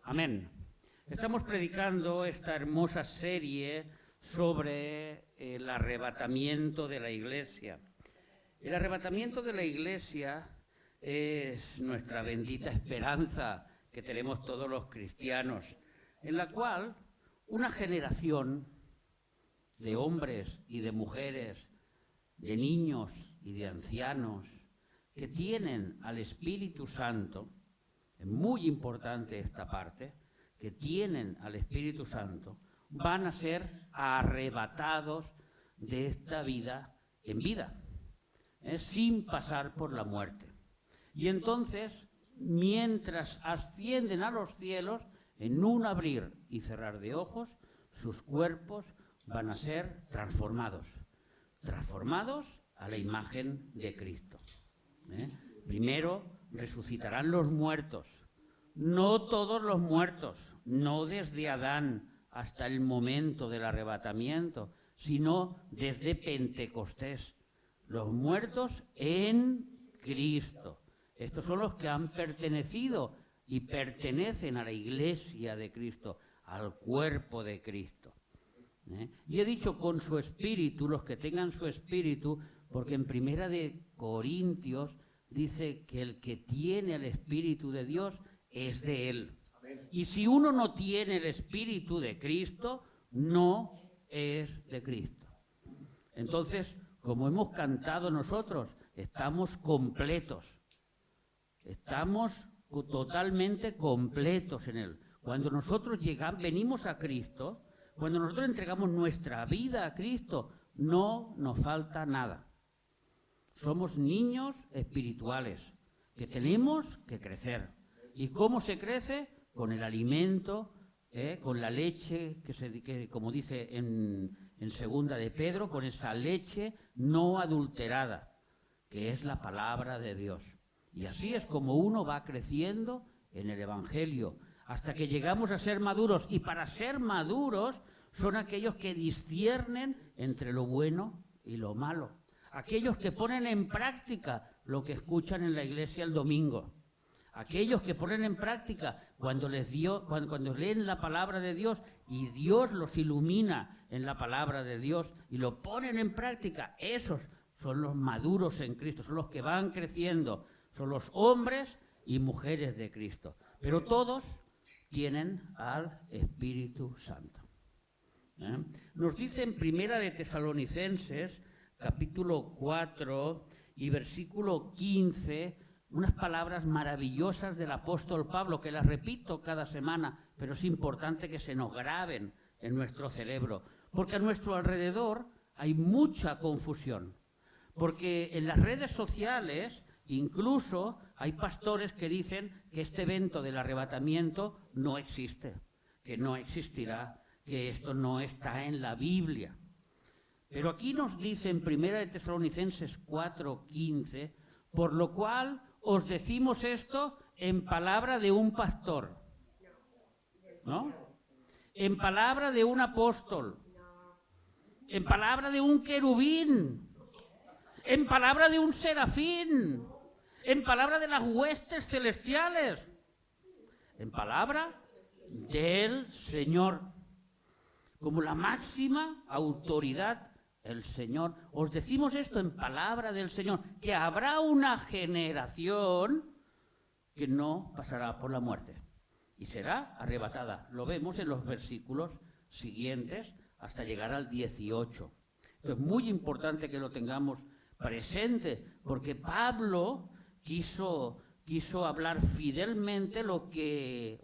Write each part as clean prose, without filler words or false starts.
Amén. Estamos predicando esta hermosa serie sobre el arrebatamiento de la Iglesia. El arrebatamiento de la Iglesia es nuestra bendita esperanza que tenemos todos los cristianos, en la cual una generación de hombres y de mujeres, de niños y de ancianos, que tienen al Espíritu Santo, es muy importante esta parte, que tienen al Espíritu Santo, van a ser arrebatados de esta vida en vida, sin pasar por la muerte. Y entonces, mientras ascienden a los cielos, en un abrir y cerrar de ojos, sus cuerpos van a ser transformados a la imagen de Cristo. Primero resucitarán los muertos, no todos los muertos, no desde Adán hasta el momento del arrebatamiento, sino desde Pentecostés, los muertos en Cristo. Estos son los que han pertenecido y pertenecen a la Iglesia de Cristo, al cuerpo de Cristo. Y he dicho con su espíritu, los que tengan su espíritu, porque en Primera de Corintios dice que el que tiene el Espíritu de Dios es de Él. Amén. Y si uno no tiene el Espíritu de Cristo, no es de Cristo. Entonces, como hemos cantado nosotros, estamos completos. Estamos totalmente completos en Él. Cuando nosotros venimos a Cristo, cuando nosotros entregamos nuestra vida a Cristo, no nos falta nada. Somos niños espirituales que tenemos que crecer. ¿Y cómo se crece? Con el alimento, con la leche, que como dice en segunda de Pedro, con esa leche no adulterada, que es la palabra de Dios. Y así es como uno va creciendo en el Evangelio, hasta que llegamos a ser maduros. Y para ser maduros son aquellos que disciernen entre lo bueno y lo malo. Aquellos que ponen en práctica lo que escuchan en la iglesia el domingo. Aquellos que ponen en práctica cuando leen la palabra de Dios y Dios los ilumina en la palabra de Dios y lo ponen en práctica. Esos son los maduros en Cristo, son los que van creciendo, son los hombres y mujeres de Cristo. Pero todos tienen al Espíritu Santo. Nos dice en Primera de Tesalonicenses, capítulo 4 y versículo 15, unas palabras maravillosas del apóstol Pablo, que las repito cada semana, pero es importante que se nos graben en nuestro cerebro, porque a nuestro alrededor hay mucha confusión, porque en las redes sociales incluso hay pastores que dicen que este evento del arrebatamiento no existe, que no existirá, que esto no está en la Biblia. Pero aquí nos dice en Primera de Tesalonicenses 4:15, por lo cual os decimos esto en palabra de un pastor, ¿no? En palabra de un apóstol, en palabra de un querubín, en palabra de un serafín, en palabra de las huestes celestiales, en palabra del Señor, como la máxima autoridad, el Señor. Os decimos esto en palabra del Señor, que habrá una generación que no pasará por la muerte y será arrebatada. Lo vemos en los versículos siguientes hasta llegar al 18. Entonces, es muy importante que lo tengamos presente, porque Pablo quiso hablar fielmente lo que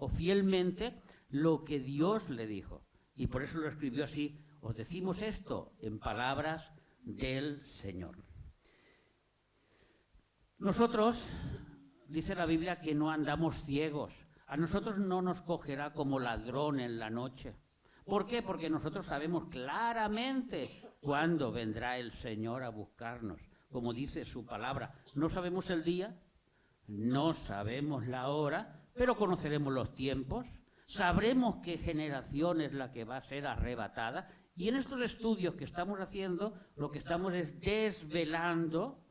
Dios le dijo. Y por eso lo escribió así: os decimos esto en palabras del Señor. Nosotros, dice la Biblia, que no andamos ciegos. A nosotros no nos cogerá como ladrón en la noche. ¿Por qué? Porque nosotros sabemos claramente cuándo vendrá el Señor a buscarnos. Como dice su palabra, no sabemos el día, no sabemos la hora, pero conoceremos los tiempos. Sabremos qué generación es la que va a ser arrebatada. Y en estos estudios que estamos haciendo, lo que estamos es desvelando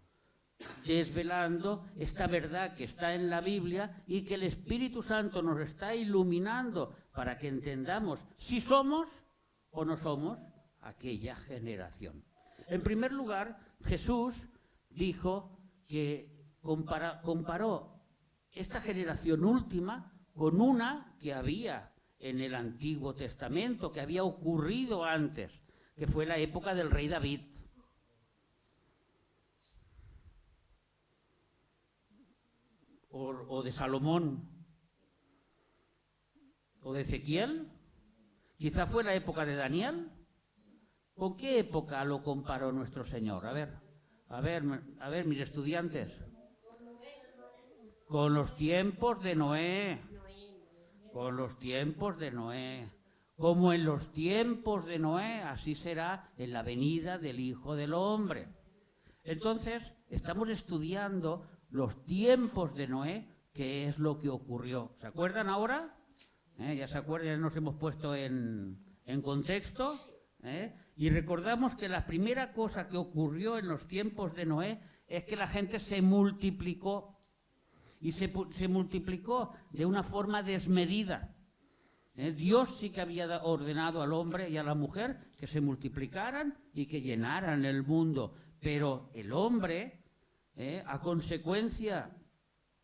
desvelando esta verdad que está en la Biblia y que el Espíritu Santo nos está iluminando para que entendamos si somos o no somos aquella generación. En primer lugar, Jesús dijo que comparó esta generación última con una que había en el Antiguo Testamento, que había ocurrido antes, que fue la época del rey David. O de Salomón, o de Ezequiel, quizá fue la época de Daniel. ¿Con qué época lo comparó nuestro Señor? A ver, mis estudiantes. Con los tiempos de Noé. Con los tiempos de Noé. Como en los tiempos de Noé, así será en la venida del Hijo del Hombre. Entonces, estamos estudiando los tiempos de Noé, qué es lo que ocurrió. ¿Se acuerdan ahora? Ya se acuerdan, ya nos hemos puesto en contexto. Y recordamos que la primera cosa que ocurrió en los tiempos de Noé es que la gente se multiplicó. Y se multiplicó de una forma desmedida. Dios sí que había ordenado al hombre y a la mujer que se multiplicaran y que llenaran el mundo. Pero el hombre, a consecuencia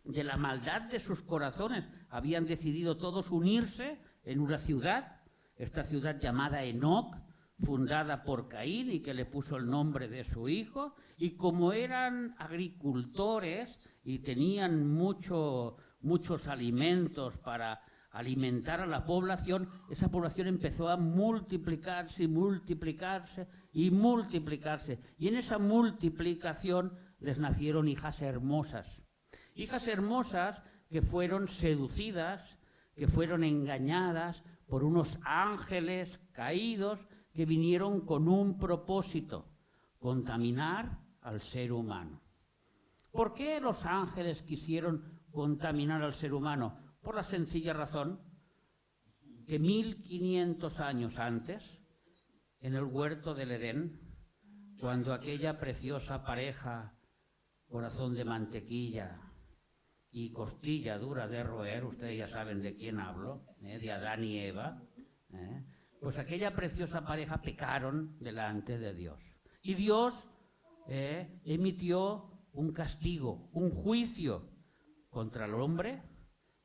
de la maldad de sus corazones, habían decidido todos unirse en una ciudad, esta ciudad llamada Enoc, fundada por Caín y que le puso el nombre de su hijo, y como eran agricultores y tenían muchos alimentos para alimentar a la población, esa población empezó a multiplicarse y multiplicarse y multiplicarse. Y en esa multiplicación les nacieron hijas hermosas que fueron seducidas, que fueron engañadas por unos ángeles caídos que vinieron con un propósito: contaminar al ser humano. ¿Por qué los ángeles quisieron contaminar al ser humano? Por la sencilla razón que 1500 años antes, en el huerto del Edén, cuando aquella preciosa pareja, corazón de mantequilla y costilla dura de roer, ustedes ya saben de quién hablo, de Adán y Eva, pues aquella preciosa pareja pecaron delante de Dios. Y Dios emitió un castigo, un juicio contra el hombre,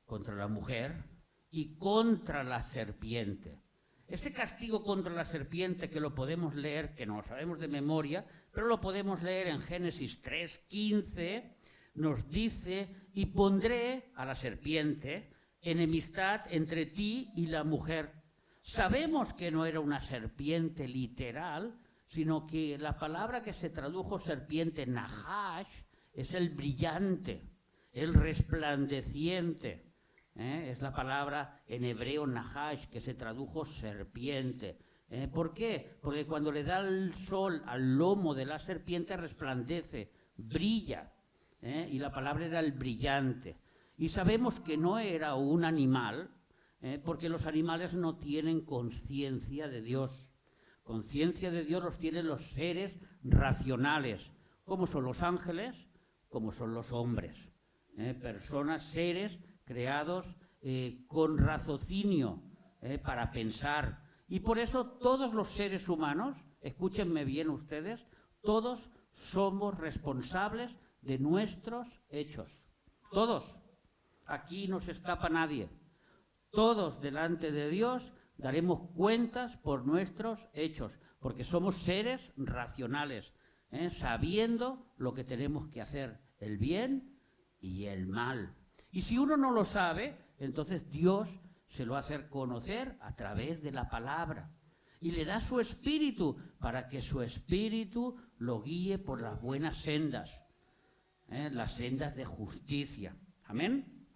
contra la mujer y contra la serpiente. Ese castigo contra la serpiente, que lo podemos leer, que no lo sabemos de memoria, pero lo podemos leer en Génesis 3:15, nos dice: y pondré a la serpiente enemistad entre ti y la mujer. Sabemos que no era una serpiente literal, sino que la palabra que se tradujo serpiente, Nahash, es el brillante, el resplandeciente. Es la palabra en hebreo Nahash, que se tradujo serpiente. ¿Por qué? Porque cuando le da el sol al lomo de la serpiente resplandece, brilla. Y la palabra era el brillante. Y sabemos que no era un animal, porque los animales no tienen conciencia de Dios. Conciencia de Dios los tienen los seres racionales, como son los ángeles, como son los hombres. Personas, seres creados con raciocinio para pensar. Y por eso todos los seres humanos, escúchenme bien ustedes, todos somos responsables de nuestros hechos. Todos. Aquí no se escapa nadie. Todos delante de Dios daremos cuentas por nuestros hechos, porque somos seres racionales, sabiendo lo que tenemos que hacer, el bien y el mal. Y si uno no lo sabe, entonces Dios se lo va a hacer conocer a través de la palabra. Y le da su espíritu para que su espíritu lo guíe por las buenas sendas, las sendas de justicia. Amén.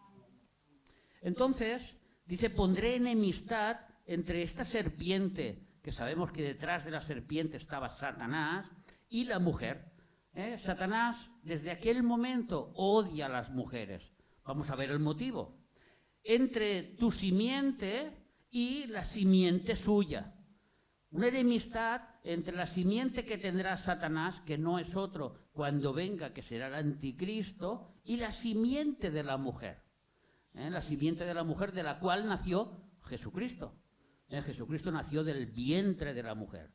Entonces, dice: pondré enemistad entre esta serpiente, que sabemos que detrás de la serpiente estaba Satanás, y la mujer. Satanás desde aquel momento odia a las mujeres. Vamos a ver el motivo. Entre tu simiente y la simiente suya. Una enemistad entre la simiente que tendrá Satanás, que no es otro cuando venga, que será el anticristo, y la simiente de la mujer. La simiente de la mujer de la cual nació Jesucristo. Jesucristo nació del vientre de la mujer.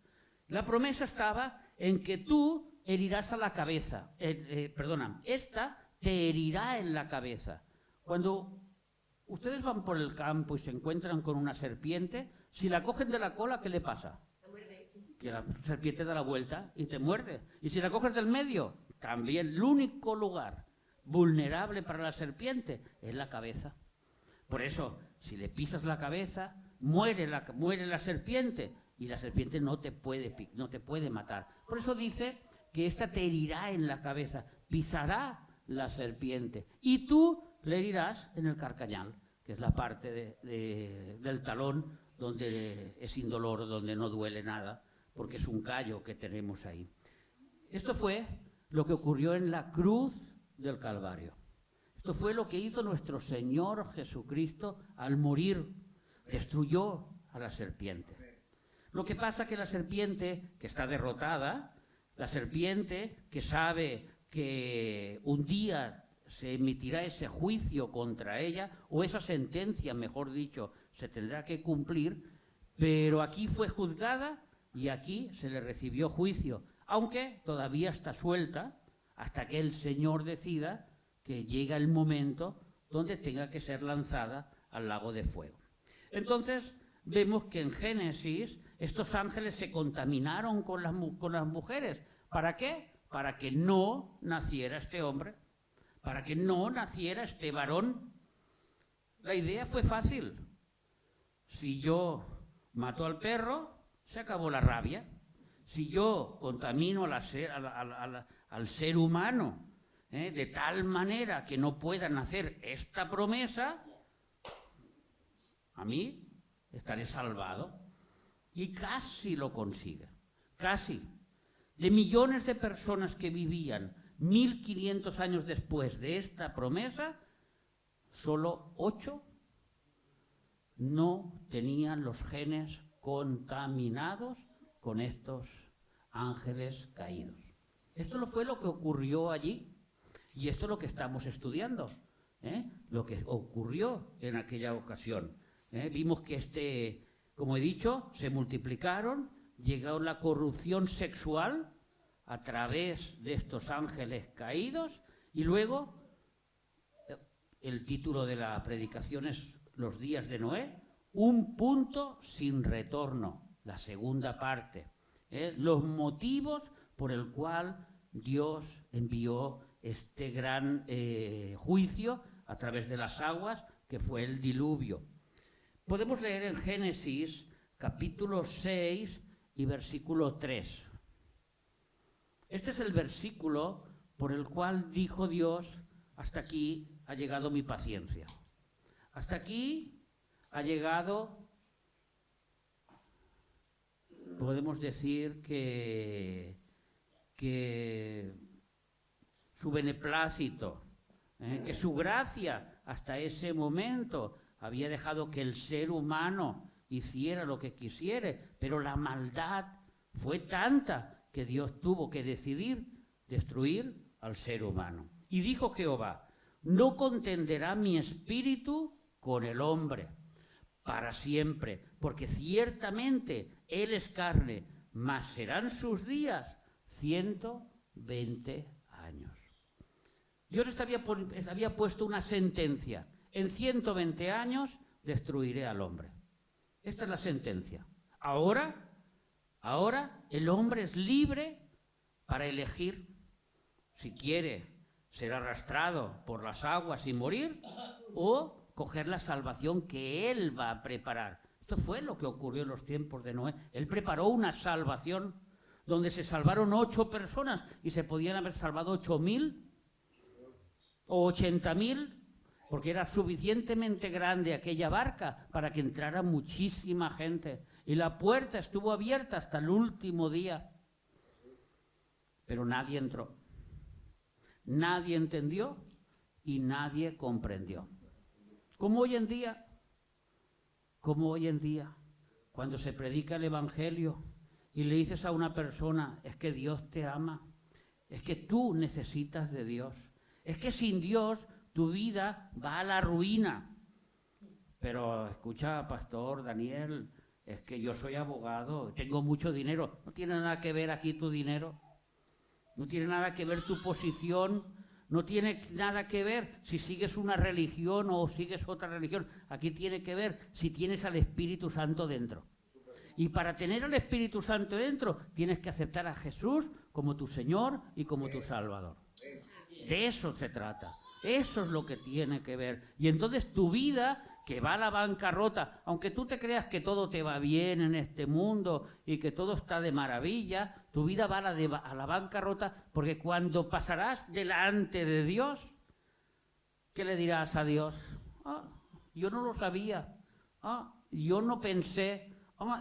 La promesa estaba en que tú herirás a la cabeza. Esta te herirá en la cabeza. Cuando ustedes van por el campo y se encuentran con una serpiente, si la cogen de la cola, ¿qué le pasa? Que la serpiente da la vuelta y te muerde. Y si la coges del medio, también el único lugar vulnerable para la serpiente es la cabeza. Por eso, si le pisas la cabeza, muere la serpiente y la serpiente no te puede matar. Por eso dice que esta te herirá en la cabeza, pisará la serpiente y tú le herirás en el carcañal, que es la parte del talón donde es indoloro, donde no duele nada, porque es un callo que tenemos ahí. Esto fue lo que ocurrió en la cruz del Calvario. Esto fue lo que hizo nuestro Señor Jesucristo al morir. Destruyó a la serpiente. Lo que pasa que la serpiente, que está derrotada, la serpiente que sabe que un día se emitirá ese juicio contra ella, o esa sentencia, mejor dicho, se tendrá que cumplir, pero aquí fue juzgada y aquí se le recibió juicio, aunque todavía está suelta hasta que el Señor decida que llega el momento donde tenga que ser lanzada al lago de fuego. Entonces vemos que en Génesis estos ángeles se contaminaron con las mujeres. ¿Para qué? Para que no naciera este hombre, para que no naciera este varón. La idea fue fácil. Si yo mato al perro, se acabó la rabia. Si yo contamino al ser humano de tal manera que no pueda nacer esta promesa, a mí estaré salvado. Y casi lo consigue, casi. De millones de personas que vivían 1500 años después de esta promesa, solo 8 no tenían los genes contaminados con estos ángeles caídos. Esto no fue lo que ocurrió allí, y esto es lo que estamos estudiando, lo que ocurrió en aquella ocasión. Vimos que como he dicho, se multiplicaron, llegó la corrupción sexual a través de estos ángeles caídos, y luego el título de la predicación es Los días de Noé, un punto sin retorno, la segunda parte, los motivos por el cual Dios envió este gran juicio a través de las aguas, que fue el diluvio. Podemos leer en Génesis capítulo 6 y versículo 3. Este es el versículo por el cual dijo Dios: hasta aquí ha llegado mi paciencia. Hasta aquí ha llegado, podemos decir que su beneplácito, que su gracia hasta ese momento había dejado que el ser humano hiciera lo que quisiera, pero la maldad fue tanta que Dios tuvo que decidir destruir al ser humano. Y dijo Jehová: no contenderá mi espíritu con el hombre para siempre, porque ciertamente él es carne, mas serán sus días 120 años. Dios había puesto una sentencia: en 120 años destruiré al hombre. Esta es la sentencia. Ahora el hombre es libre para elegir si quiere ser arrastrado por las aguas y morir, o coger la salvación que él va a preparar. Esto fue lo que ocurrió en los tiempos de Noé. Él preparó una salvación donde se salvaron 8 personas y se podían haber salvado 8.000 o 80.000, porque era suficientemente grande aquella barca para que entrara muchísima gente. Y la puerta estuvo abierta hasta el último día. Pero nadie entró. Nadie entendió y nadie comprendió. Como hoy en día, cuando se predica el Evangelio y le dices a una persona, es que Dios te ama, es que tú necesitas de Dios, es que sin Dios tu vida va a la ruina. Pero escucha, pastor Daniel, es que yo soy abogado, tengo mucho dinero. No tiene nada que ver aquí tu dinero, no tiene nada que ver tu posición, no tiene nada que ver si sigues una religión o sigues otra religión. Aquí tiene que ver si tienes al Espíritu Santo dentro. Y para tener al Espíritu Santo dentro, tienes que aceptar a Jesús como tu Señor y como tu Salvador. De eso se trata. Eso es lo que tiene que ver. Y entonces tu vida, que va a la bancarrota, aunque tú te creas que todo te va bien en este mundo y que todo está de maravilla, tu vida va a la bancarrota, porque cuando pasarás delante de Dios, ¿qué le dirás a Dios? Yo no lo sabía. Yo no pensé.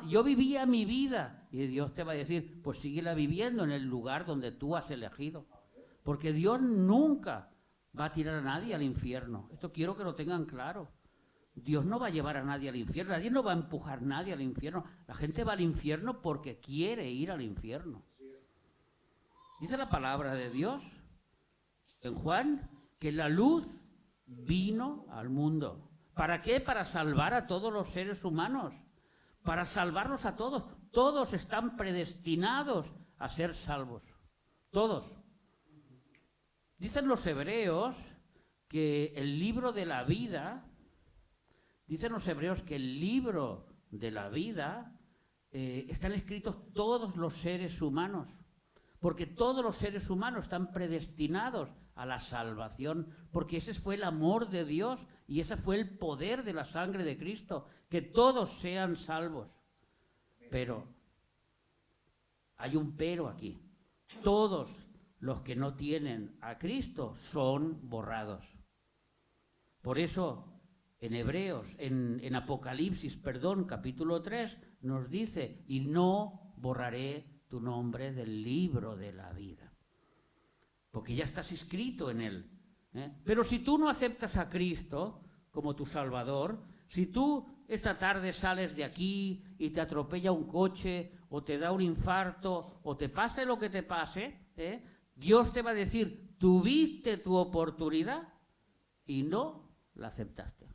Yo vivía mi vida. Y Dios te va a decir, pues síguela viviendo en el lugar donde tú has elegido. Porque Dios nunca va a tirar a nadie al infierno. Esto quiero que lo tengan claro. Dios no va a llevar a nadie al infierno. Nadie no va a empujar a nadie al infierno. La gente va al infierno porque quiere ir al infierno. Dice la palabra de Dios en Juan que la luz vino al mundo. ¿Para qué? Para salvar a todos los seres humanos. Para salvarlos a todos. Todos están predestinados a ser salvos. Todos. Dicen los hebreos que el libro de la vida, están escritos todos los seres humanos, porque todos los seres humanos están predestinados a la salvación, porque ese fue el amor de Dios y ese fue el poder de la sangre de Cristo, que todos sean salvos. Pero hay un pero aquí. Todos los que no tienen a Cristo son borrados. Por eso en Apocalipsis, capítulo 3, nos dice, y no borraré tu nombre del libro de la vida. Porque ya estás inscrito en él. Pero si tú no aceptas a Cristo como tu Salvador, si tú esta tarde sales de aquí y te atropella un coche, o te da un infarto, o te pase lo que te pase, Dios te va a decir, tuviste tu oportunidad y no la aceptaste.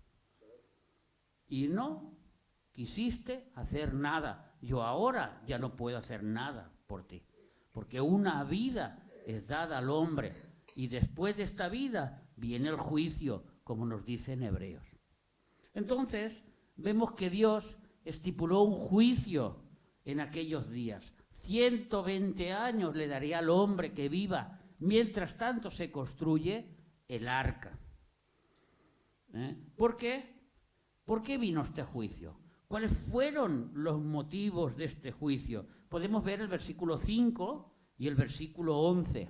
Y no quisiste hacer nada. Yo ahora ya no puedo hacer nada por ti. Porque una vida es dada al hombre. Y después de esta vida viene el juicio, como nos dice en Hebreos. Entonces, vemos que Dios estipuló un juicio en aquellos días. 120 años le daría al hombre que viva. Mientras tanto se construye el arca. ¿Por qué? ¿Por qué vino este juicio? ¿Cuáles fueron los motivos de este juicio? Podemos ver el versículo 5 y el versículo 11.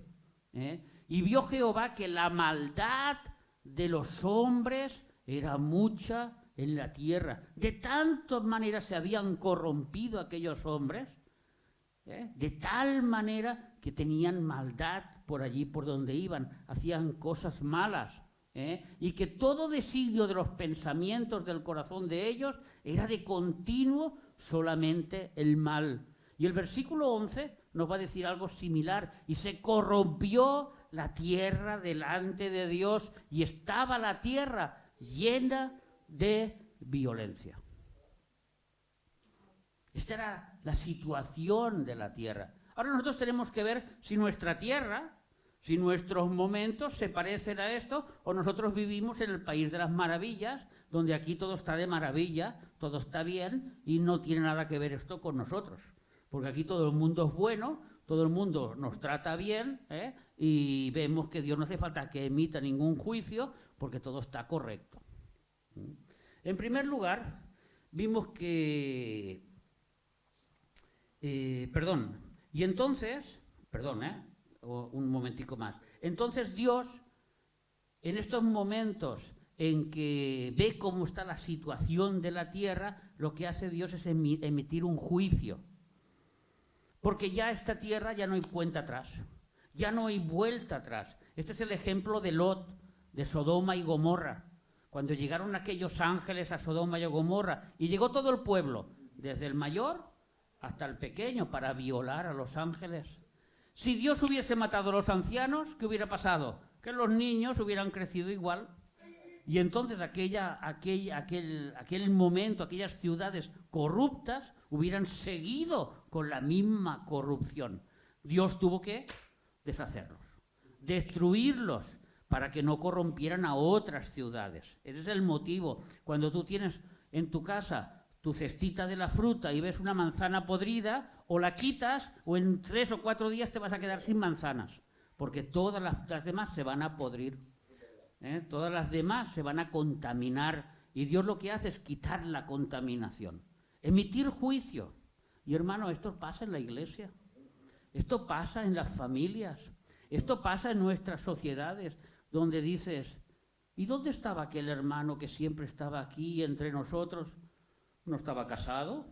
Y vio Jehová que la maldad de los hombres era mucha en la tierra. De tantas maneras se habían corrompido aquellos hombres, de tal manera que tenían maldad por allí por donde iban, hacían cosas malas. Y que todo designio de los pensamientos del corazón de ellos era de continuo solamente el mal. Y el versículo 11 nos va a decir algo similar. Y se corrompió la tierra delante de Dios y estaba la tierra llena de violencia. Esta era la situación de la tierra. Ahora nosotros tenemos que ver si nuestra tierra, si nuestros momentos se parecen a esto, o nosotros vivimos en el país de las maravillas, donde aquí todo está de maravilla, todo está bien, y no tiene nada que ver esto con nosotros. Porque aquí todo el mundo es bueno, todo el mundo nos trata bien, y vemos que Dios no hace falta que emita ningún juicio, porque todo está correcto. En primer lugar, vimos que... un momentico más. Entonces Dios, en estos momentos en que ve cómo está la situación de la tierra, lo que hace Dios es emitir un juicio. Porque ya esta tierra ya no hay cuenta atrás, ya no hay vuelta atrás. Este es el ejemplo de Lot, de Sodoma y Gomorra. Cuando llegaron aquellos ángeles a Sodoma y a Gomorra, y llegó todo el pueblo, desde el mayor hasta el pequeño, para violar a los ángeles. Si Dios hubiese matado a los ancianos, ¿qué hubiera pasado? Que los niños hubieran crecido igual. Y entonces aquel momento, aquellas ciudades corruptas hubieran seguido con la misma corrupción. Dios tuvo que deshacerlos, destruirlos, para que no corrompieran a otras ciudades. Ese es el motivo. Cuando tú tienes en tu casa tu cestita de la fruta y ves una manzana podrida, o la quitas, o en 3 o 4 días te vas a quedar sin manzanas, porque todas las demás se van a podrir. Todas las demás se van a contaminar, y Dios lo que hace es quitar la contaminación, emitir juicio. Y hermano, esto pasa en la iglesia, esto pasa en las familias, esto pasa en nuestras sociedades, donde dices, ¿y dónde estaba aquel hermano que siempre estaba aquí entre nosotros? No estaba casado,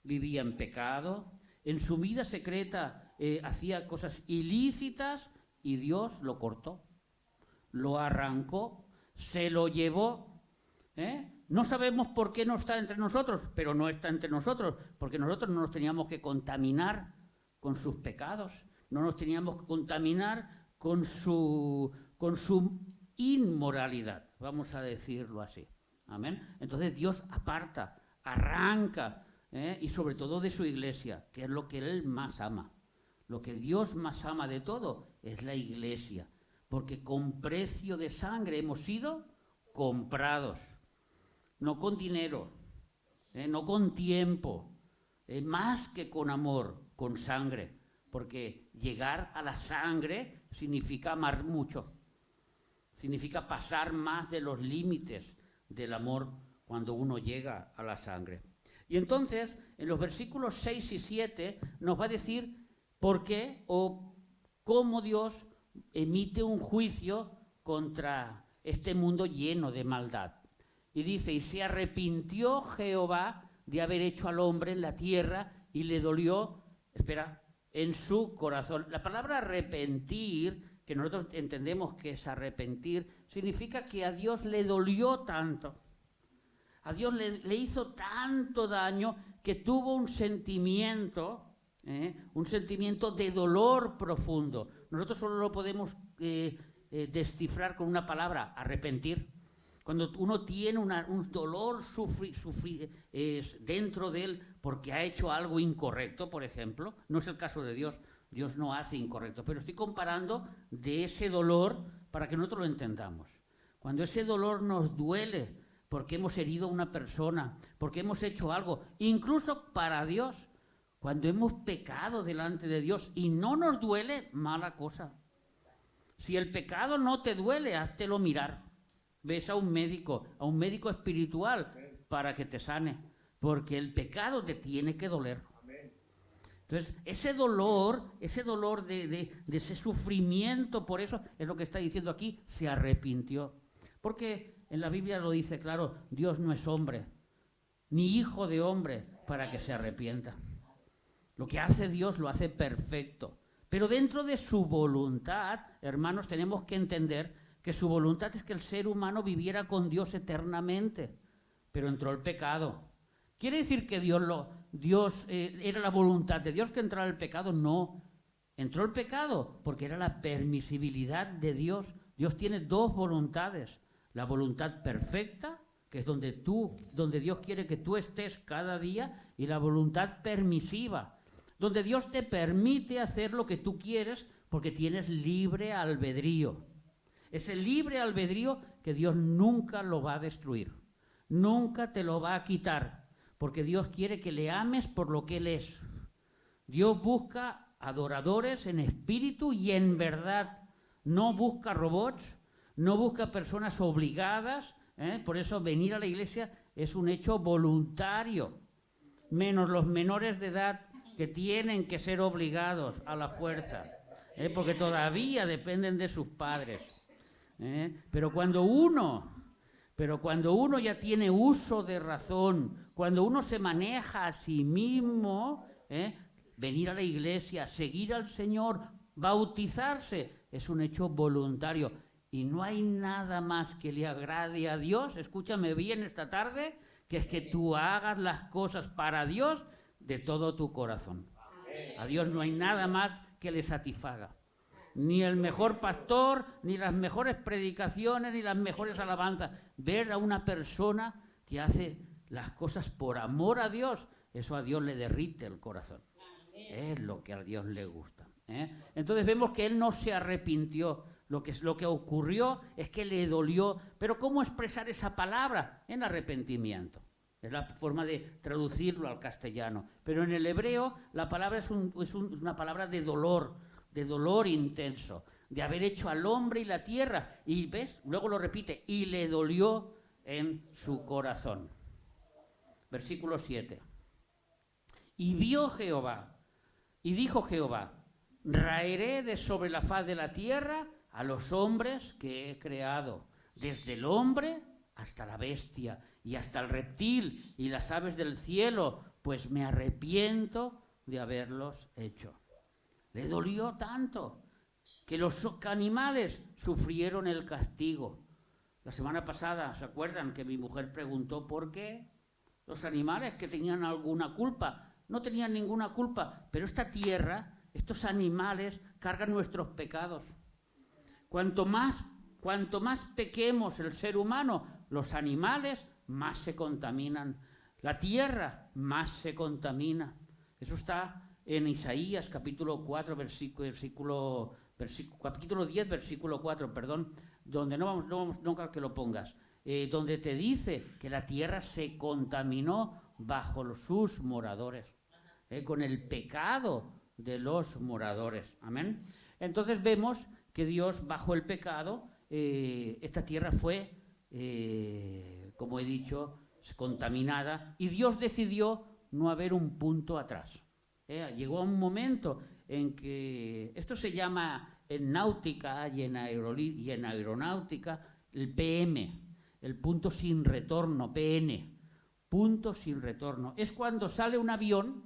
vivía en pecado, en su vida secreta hacía cosas ilícitas, y Dios lo cortó, lo arrancó, se lo llevó. No sabemos por qué no está entre nosotros, pero no está entre nosotros, porque nosotros no nos teníamos que contaminar con sus pecados, no nos teníamos que contaminar con su inmoralidad, vamos a decirlo así. Amén. Entonces Dios aparta, arranca, y sobre todo de su iglesia, que es lo que Él más ama. Lo que Dios más ama de todo es la iglesia, porque con precio de sangre hemos sido comprados, no con dinero, no con tiempo, más que con amor, con sangre, porque llegar a la sangre significa amar mucho, significa pasar más de los límites del amor cuando uno llega a la sangre. Y entonces, en los versículos 6 y 7 nos va a decir por qué o cómo Dios emite un juicio contra este mundo lleno de maldad. Y dice, y se arrepintió Jehová de haber hecho al hombre en la tierra, y le dolió, en su corazón. La palabra arrepentir, que nosotros entendemos que es arrepentir, significa que a Dios le dolió tanto. A Dios le hizo tanto daño que tuvo un sentimiento de dolor profundo. Nosotros solo lo podemos descifrar con una palabra, arrepentir. Cuando uno tiene un dolor dentro de él porque ha hecho algo incorrecto, por ejemplo, no es el caso de Dios. Dios no hace incorrecto, pero estoy comparando de ese dolor para que nosotros lo entendamos. Cuando ese dolor nos duele porque hemos herido a una persona, porque hemos hecho algo, incluso para Dios, cuando hemos pecado delante de Dios y no nos duele, mala cosa. Si el pecado no te duele, háztelo mirar. Ves a un médico espiritual para que te sane, porque el pecado te tiene que doler. Entonces, ese dolor de ese sufrimiento, por eso es lo que está diciendo aquí, se arrepintió. Porque en la Biblia lo dice claro, Dios no es hombre, ni hijo de hombre, para que se arrepienta. Lo que hace Dios lo hace perfecto. Pero dentro de su voluntad, hermanos, tenemos que entender que su voluntad es que el ser humano viviera con Dios eternamente. Pero entró el pecado. ¿Quiere decir que era la voluntad de Dios que entrara el pecado? No. Entró el pecado porque era la permisibilidad de Dios. Dios tiene dos voluntades. La voluntad perfecta, que es donde Dios quiere que tú estés cada día, y la voluntad permisiva, donde Dios te permite hacer lo que tú quieres porque tienes libre albedrío. Ese libre albedrío que Dios nunca lo va a destruir, nunca te lo va a quitar, porque Dios quiere que le ames por lo que Él es. Dios busca adoradores en espíritu y en verdad, no busca robots, no busca personas obligadas, por eso venir a la iglesia es un hecho voluntario, menos los menores de edad que tienen que ser obligados a la fuerza, porque todavía dependen de sus padres. Pero cuando uno ya tiene uso de razón, cuando uno se maneja a sí mismo, venir a la iglesia, seguir al Señor, bautizarse, es un hecho voluntario. Y no hay nada más que le agrade a Dios, escúchame bien esta tarde, que es que tú hagas las cosas para Dios de todo tu corazón. A Dios no hay nada más que le satisfaga. Ni el mejor pastor, ni las mejores predicaciones, ni las mejores alabanzas. Ver a una persona que hace las cosas por amor a Dios, eso a Dios le derrite el corazón. Es lo que a Dios le gusta. Entonces vemos que él no se arrepintió. Lo que ocurrió es que le dolió. Pero ¿cómo expresar esa palabra? En arrepentimiento. Es la forma de traducirlo al castellano. Pero en el hebreo la palabra es una palabra de dolor intenso, de haber hecho al hombre y la tierra. Y ves, luego lo repite, y le dolió en su corazón. Versículo 7. Y vio Jehová, y dijo Jehová, raeré de sobre la faz de la tierra a los hombres que he creado, desde el hombre hasta la bestia, y hasta el reptil y las aves del cielo, pues me arrepiento de haberlos hecho. Le dolió tanto que los animales sufrieron el castigo. La semana pasada, ¿se acuerdan que mi mujer preguntó por qué los animales que tenían alguna culpa? No tenían ninguna culpa, pero esta tierra, estos animales cargan nuestros pecados. Cuanto más pequemos el ser humano, los animales más se contaminan. La tierra más se contamina. Eso está en Isaías capítulo 4, capítulo 10, versículo 4, perdón, donde no creo que lo pongas, donde te dice que la tierra se contaminó bajo sus moradores, con el pecado de los moradores. Amén. Entonces vemos que Dios, bajo el pecado, esta tierra fue, como he dicho, contaminada, y Dios decidió no haber un punto atrás. Llegó un momento en que, esto se llama en náutica y en aeronáutica, el PM, el punto sin retorno, PN, punto sin retorno. Es cuando sale un avión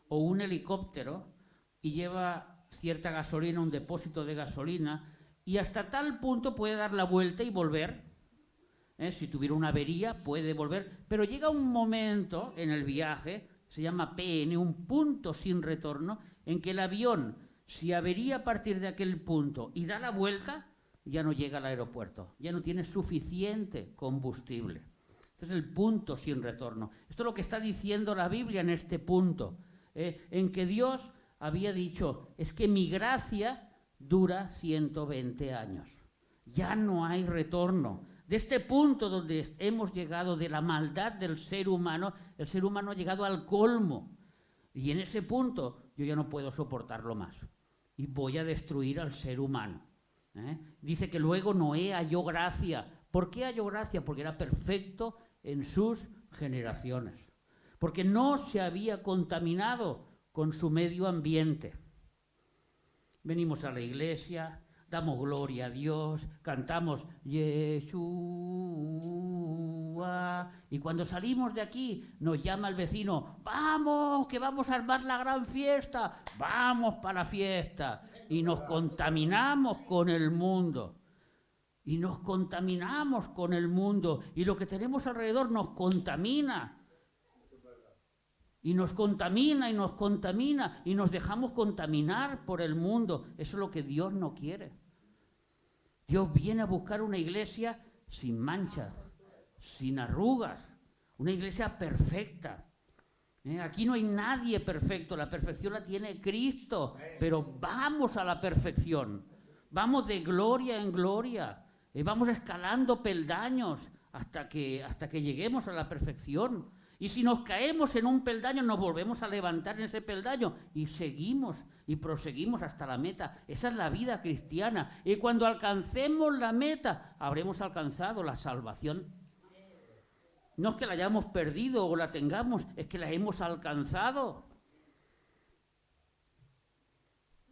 o un helicóptero y lleva cierta gasolina, un depósito de gasolina, y hasta tal punto puede dar la vuelta y volver. Si tuviera una avería puede volver, pero llega un momento en el viaje, se llama PN, un punto sin retorno, en que el avión, si avería a partir de aquel punto y da la vuelta, ya no llega al aeropuerto, ya no tiene suficiente combustible. Este es el punto sin retorno. Esto es lo que está diciendo la Biblia en este punto, en que Dios había dicho, es que mi gracia dura 120 años. Ya no hay retorno. De este punto donde hemos llegado, de la maldad del ser humano, el ser humano ha llegado al colmo. Y en ese punto yo ya no puedo soportarlo más. Y voy a destruir al ser humano. Dice que luego Noé halló gracia. ¿Por qué halló gracia? Porque era perfecto en sus generaciones. Porque no se había contaminado con su medio ambiente. Venimos a la iglesia, damos gloria a Dios, cantamos Yeshua, y cuando salimos de aquí nos llama el vecino, vamos, que vamos a armar la gran fiesta, vamos para la fiesta, y nos contaminamos con el mundo, y nos contaminamos con el mundo, y lo que tenemos alrededor nos contamina. Y nos contamina, y nos contamina, y nos dejamos contaminar por el mundo. Eso es lo que Dios no quiere. Dios viene a buscar una iglesia sin mancha, sin arrugas, una iglesia perfecta. Aquí no hay nadie perfecto, la perfección la tiene Cristo, pero vamos a la perfección, vamos de gloria en gloria, vamos escalando peldaños hasta que lleguemos a la perfección. Y si nos caemos en un peldaño, nos volvemos a levantar en ese peldaño y seguimos y proseguimos hasta la meta. Esa es la vida cristiana. Y cuando alcancemos la meta, habremos alcanzado la salvación. No es que la hayamos perdido o la tengamos, es que la hemos alcanzado.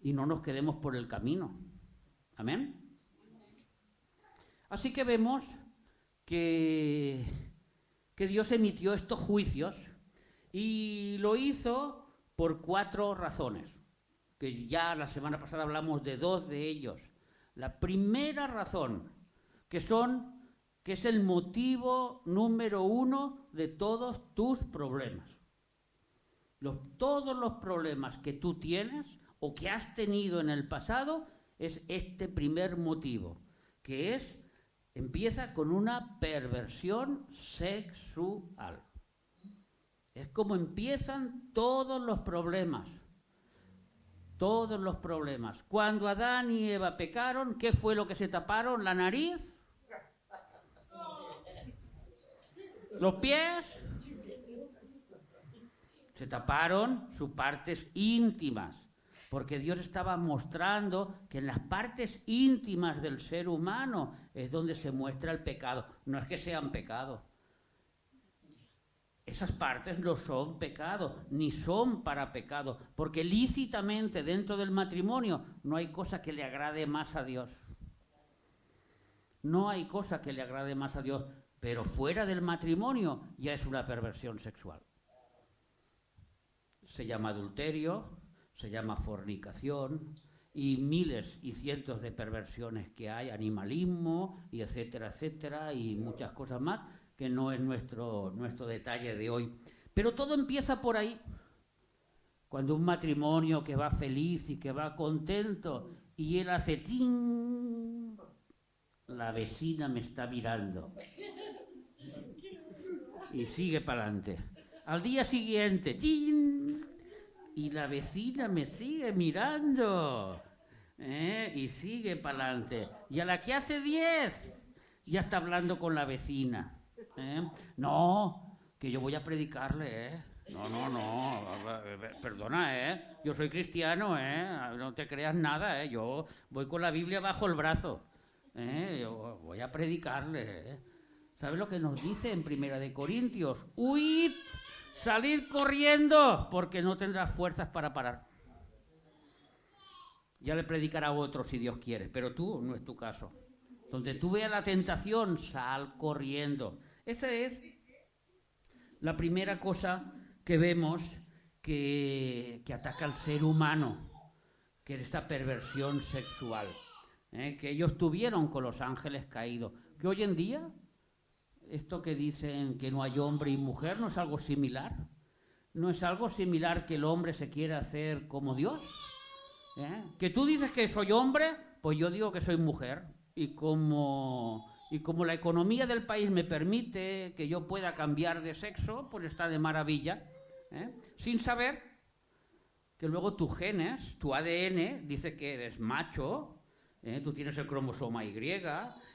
Y no nos quedemos por el camino. Amén. Así que vemos que Dios emitió estos juicios y lo hizo por 4 razones, que ya la semana pasada hablamos de 2 de ellos. La primera razón, que es el motivo número 1 de todos tus problemas. Todos los problemas que tú tienes o que has tenido en el pasado es este primer motivo, que empieza con una perversión sexual. Es como empiezan todos los problemas. Todos los problemas. Cuando Adán y Eva pecaron, ¿qué fue lo que se taparon? ¿La nariz? ¿Los pies? Se taparon sus partes íntimas, porque Dios estaba mostrando que en las partes íntimas del ser humano es donde se muestra el pecado. No es que sean pecado. Esas partes no son pecado, ni son para pecado, porque lícitamente dentro del matrimonio no hay cosa que le agrade más a Dios. No hay cosa que le agrade más a Dios, pero fuera del matrimonio ya es una perversión sexual. Se llama adulterio, se llama fornicación y miles y cientos de perversiones que hay, animalismo y etcétera, y muchas cosas más, que no es nuestro detalle de hoy. Pero todo empieza por ahí. Cuando un matrimonio que va feliz y que va contento y él hace ¡ting! La vecina me está mirando. Y sigue para adelante. Al día siguiente, ¡ting! Y la vecina me sigue mirando. Y sigue para adelante. Y a la que hace 10, ya está hablando con la vecina. No, que yo voy a predicarle, No, perdona, yo soy cristiano, no te creas nada, yo voy con la Biblia bajo el brazo, yo voy a predicarle, ¿Sabes lo que nos dice en 1 Corintios? ¡Huid! ¡Salid corriendo! Porque no tendrás fuerzas para parar. Ya le predicará a otro si Dios quiere, pero tú no es tu caso. Donde tú veas la tentación, sal corriendo. Esa es la primera cosa que vemos que ataca al ser humano, que es esta perversión sexual, que ellos tuvieron con los ángeles caídos. Que hoy en día, esto que dicen que no hay hombre y mujer, ¿no es algo similar? ¿No es algo similar que el hombre se quiera hacer como Dios? Que tú dices que soy hombre, pues yo digo que soy mujer. Y como la economía del país me permite que yo pueda cambiar de sexo, pues está de maravilla, sin saber que luego tus genes, tu ADN, dice que eres macho, tú tienes el cromosoma Y,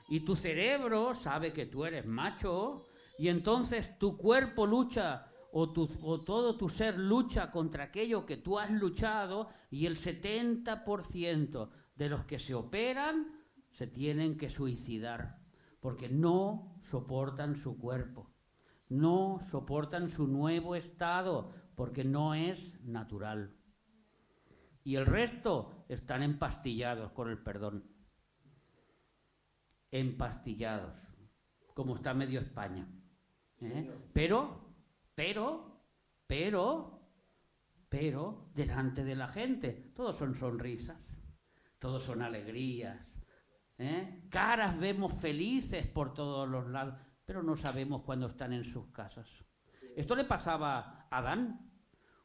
y tu cerebro sabe que tú eres macho, y entonces tu cuerpo lucha, o todo tu ser lucha contra aquello que tú has luchado, y el 70% de los que se operan se tienen que suicidar porque no soportan su cuerpo, no soportan su nuevo estado porque no es natural. Y el resto están empastillados con el perdón. Empastillados, como está medio España. Pero, delante de la gente, todos son sonrisas, todos son alegrías. Caras vemos felices por todos los lados, pero no sabemos cuándo están en sus casas. Esto le pasaba a Adán.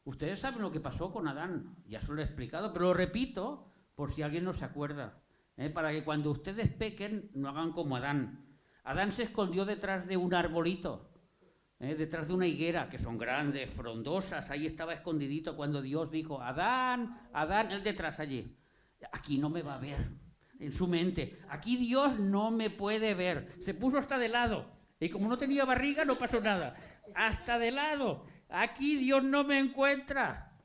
Ustedes saben lo que pasó con Adán, ya se lo he explicado, pero lo repito por si alguien no se acuerda, para que cuando ustedes pequen no hagan como Adán. Adán se escondió detrás de un arbolito, detrás de una higuera, que son grandes, frondosas. Ahí estaba escondidito cuando Dios dijo, Adán, Adán, él detrás allí. Aquí no me va a ver. En su mente, aquí Dios no me puede ver. Se puso hasta de lado. Y como no tenía barriga, no pasó nada. Hasta de lado. Aquí Dios no me encuentra.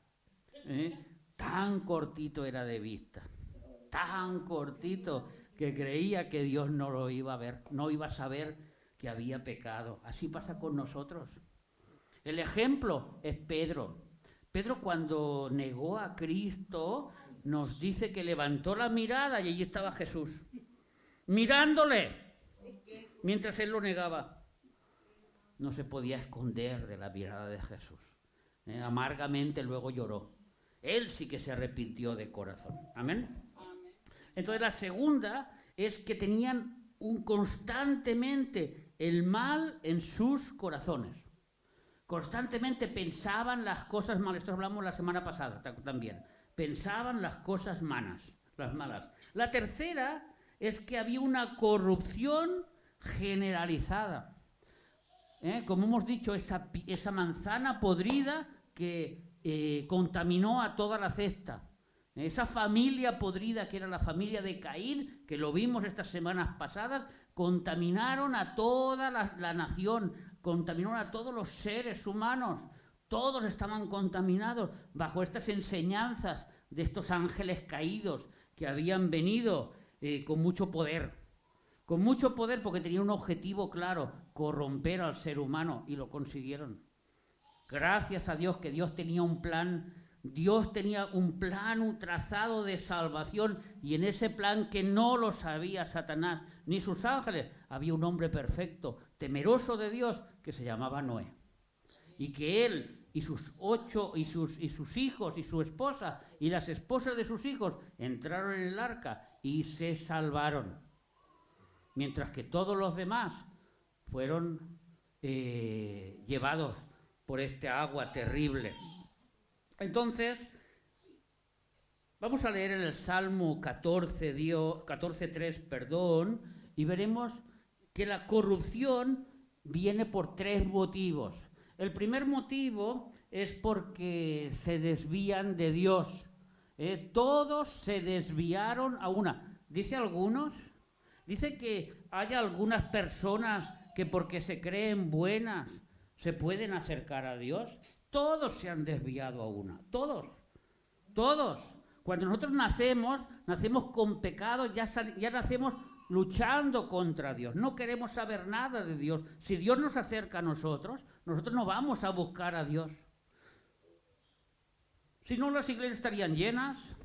Tan cortito era de vista. Tan cortito que creía que Dios no lo iba a ver. No iba a saber que había pecado. Así pasa con nosotros. El ejemplo es Pedro. Pedro, cuando negó a Cristo, nos dice que levantó la mirada y allí estaba Jesús, mirándole, mientras él lo negaba. No se podía esconder de la mirada de Jesús. Amargamente luego lloró. Él sí que se arrepintió de corazón. Amén. Entonces la segunda es que tenían constantemente el mal en sus corazones. Constantemente pensaban las cosas malas. Esto hablamos la semana pasada también. Pensaban las cosas malas. La tercera es que había una corrupción generalizada. Como hemos dicho, esa manzana podrida que contaminó a toda la cesta. Esa familia podrida que era la familia de Caín, que lo vimos estas semanas pasadas, contaminaron a toda la nación, contaminaron a todos los seres humanos. Todos estaban contaminados bajo estas enseñanzas de estos ángeles caídos que habían venido con mucho poder porque tenían un objetivo claro: corromper al ser humano, y lo consiguieron. Gracias a Dios que Dios tenía un plan. Dios tenía un plan, un trazado de salvación, y en ese plan, que no lo sabía Satanás ni sus ángeles, había un hombre perfecto, temeroso de Dios, que se llamaba Noé. Y que él y sus hijos y su esposa y las esposas de sus hijos entraron en el arca y se salvaron. Mientras que todos los demás fueron llevados por este agua terrible. Entonces, vamos a leer en el Salmo 14:3, y veremos que la corrupción viene por 3 motivos. El primer motivo es porque se desvían de Dios. Todos se desviaron a una. Dice que hay algunas personas que, porque se creen buenas, se pueden acercar a Dios. Todos se han desviado a una. Todos. Cuando nosotros nacemos con pecado, ya nacemos luchando contra Dios. No queremos saber nada de Dios. Si Dios nos acerca a nosotros no vamos a buscar a Dios. Si no, las iglesias estarían llenas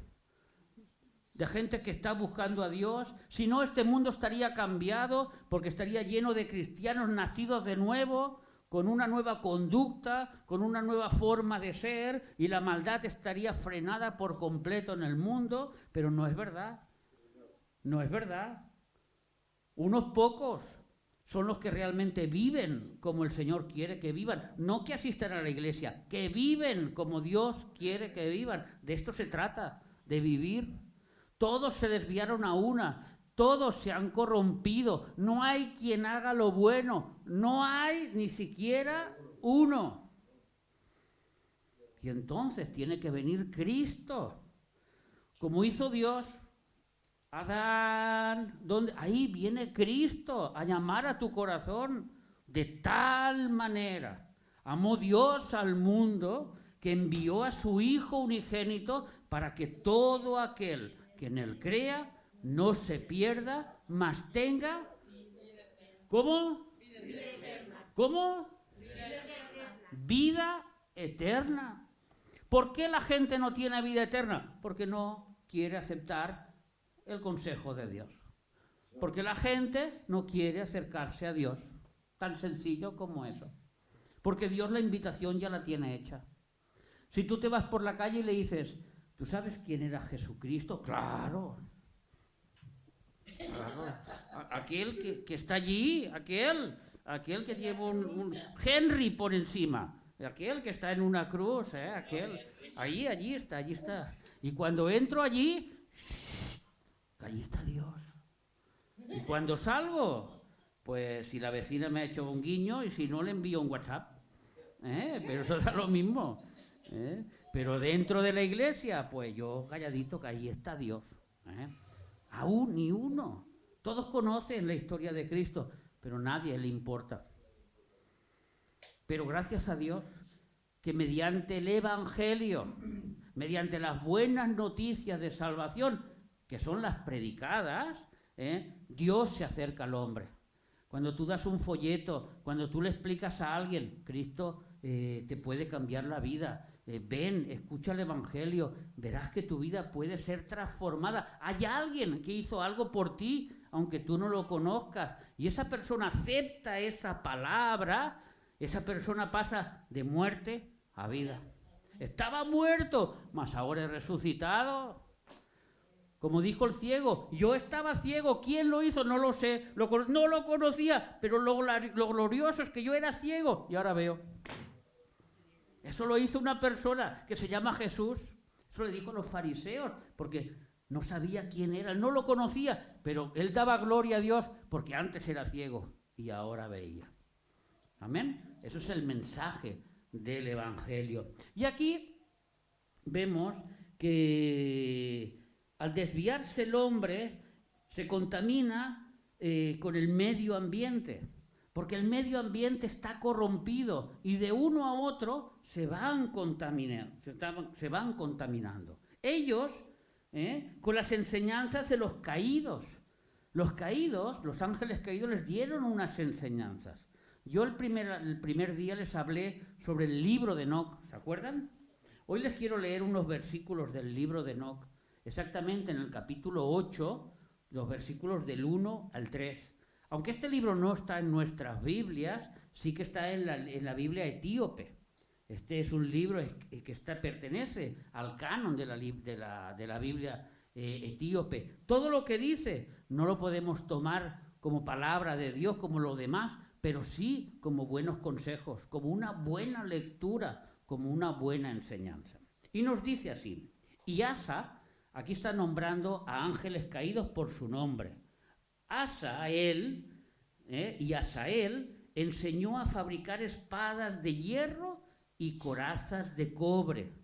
de gente que está buscando a Dios. Si no, este mundo estaría cambiado, porque estaría lleno de cristianos nacidos de nuevo, con una nueva conducta, con una nueva forma de ser, y la maldad estaría frenada por completo en el mundo. Pero no es verdad. No es verdad. Unos pocos son los que realmente viven como el Señor quiere que vivan. No que asistan a la iglesia, que viven como Dios quiere que vivan. De esto se trata, de vivir. Todos se desviaron a una. Todos se han corrompido. No hay quien haga lo bueno. No hay ni siquiera uno. Y entonces tiene que venir Cristo. Como hizo Dios. Adán, ahí viene Cristo a llamar a tu corazón. De tal manera amó Dios al mundo, que envió a su Hijo unigénito, para que todo aquel que en él crea no se pierda, mas tenga... ¿Cómo? ¿Cómo? Vida eterna. ¿Por qué la gente no tiene vida eterna? Porque no quiere aceptar el consejo de Dios. Porque la gente no quiere acercarse a Dios. Tan sencillo como eso. Porque Dios la invitación ya la tiene hecha. Si tú te vas por la calle y le dices: ¿tú sabes quién era Jesucristo? Claro. Aquel que está allí, aquel que lleva un Henry por encima, aquel que está en una cruz, aquel, allí está. Y cuando entro allí, allí está Dios. Y cuando salgo, pues si la vecina me ha hecho un guiño, y si no, le envío un WhatsApp, pero eso da lo mismo. Pero dentro de la iglesia, pues yo calladito, que ahí está Dios. Aún ni uno. Todos conocen la historia de Cristo, pero nadie le importa. Pero gracias a Dios que mediante el Evangelio, mediante las buenas noticias de salvación, que son las predicadas, Dios se acerca al hombre. Cuando tú das un folleto, cuando tú le explicas a alguien, Cristo te puede cambiar la vida. Ven, escucha el Evangelio, verás que tu vida puede ser transformada. Hay alguien que hizo algo por ti, aunque tú no lo conozcas, y esa persona acepta esa palabra. Esa persona pasa de muerte a vida. Estaba muerto, mas ahora he resucitado. Como dijo el ciego: yo estaba ciego, ¿quién lo hizo? No lo sé, no lo conocía, pero lo glorioso es que yo era ciego y ahora veo. Eso lo hizo una persona que se llama Jesús. Eso le dijo a los fariseos, porque no sabía quién era, no lo conocía, pero él daba gloria a Dios porque antes era ciego y ahora veía. Amén. Eso es el mensaje del Evangelio. Y aquí vemos que al desviarse el hombre se contamina con el medio ambiente, porque el medio ambiente está corrompido y de uno a otro se van contaminando. Ellos, con las enseñanzas de los caídos. Los caídos, los ángeles caídos, les dieron unas enseñanzas. Yo el primer día les hablé sobre el libro de Enoc, ¿se acuerdan? Hoy les quiero leer unos versículos del libro de Enoc, exactamente en el capítulo 8, los versículos del 1 al 3. Aunque este libro no está en nuestras Biblias, sí que está en la Biblia etíope. Este es un libro que pertenece al canon de la Biblia etíope. Todo lo que dice no lo podemos tomar como palabra de Dios, como lo demás, pero sí como buenos consejos, como una buena lectura, como una buena enseñanza. Y nos dice así: y Asa, aquí está nombrando a ángeles caídos por su nombre. Asael enseñó a fabricar espadas de hierro y corazas de cobre,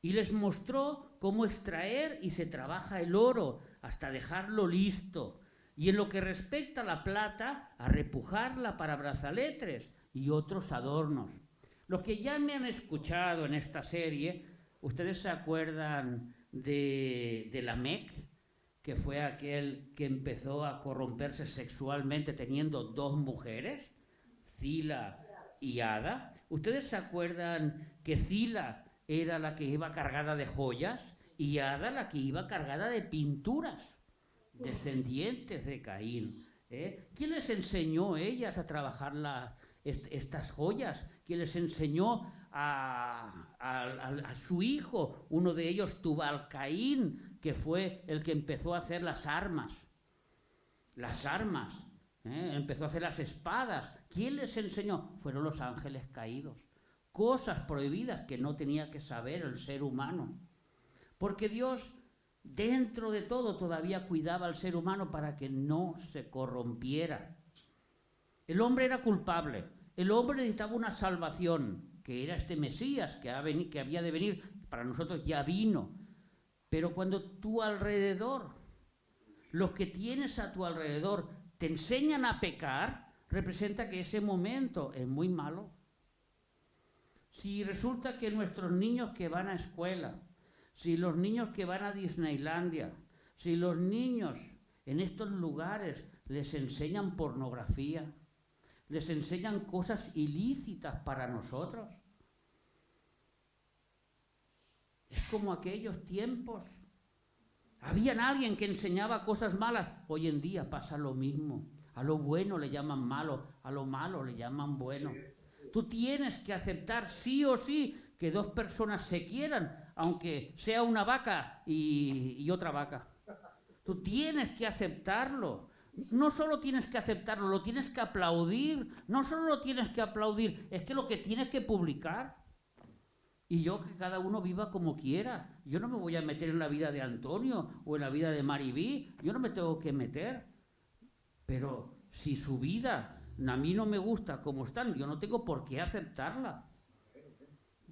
y les mostró cómo extraer y se trabaja el oro hasta dejarlo listo, y en lo que respecta a la plata, a repujarla para brazaletes y otros adornos. Los que ya me han escuchado en esta serie, ¿ustedes se acuerdan de Lamec, que fue aquel que empezó a corromperse sexualmente teniendo dos mujeres, Zila y Ada? ¿Ustedes se acuerdan que Zila era la que iba cargada de joyas y Ada la que iba cargada de pinturas, descendientes de Caín? ¿Quién les enseñó a ellas a trabajar estas joyas? ¿Quién les enseñó a su hijo? Uno de ellos, Tubal-Caín, que fue el que empezó a hacer las armas. Empezó a hacer las espadas. ¿Quién les enseñó? Fueron los ángeles caídos. Cosas prohibidas que no tenía que saber el ser humano. Porque Dios, dentro de todo, todavía cuidaba al ser humano para que no se corrompiera. El hombre era culpable. El hombre necesitaba una salvación, que era este Mesías que había de venir. Para nosotros ya vino. Pero cuando tu alrededor, los que tienes a tu alrededor, te enseñan a pecar, representa que ese momento es muy malo. Si resulta que nuestros niños que van a escuela, si los niños que van a Disneylandia, si los niños en estos lugares les enseñan pornografía, les enseñan cosas ilícitas para nosotros, es como aquellos tiempos. Habían alguien que enseñaba cosas malas. Hoy en día pasa lo mismo. A lo bueno le llaman malo, a lo malo le llaman bueno. Tú tienes que aceptar sí o sí que dos personas se quieran, aunque sea una vaca y otra vaca. Tú tienes que aceptarlo. No solo tienes que aceptarlo, lo tienes que aplaudir. No solo lo tienes que aplaudir, es que lo que tienes que publicar. Y yo, que cada uno viva como quiera. Yo no me voy a meter en la vida de Antonio o en la vida de Maribí. Yo no me tengo que meter. Pero si su vida a mí no me gusta como están, yo no tengo por qué aceptarla.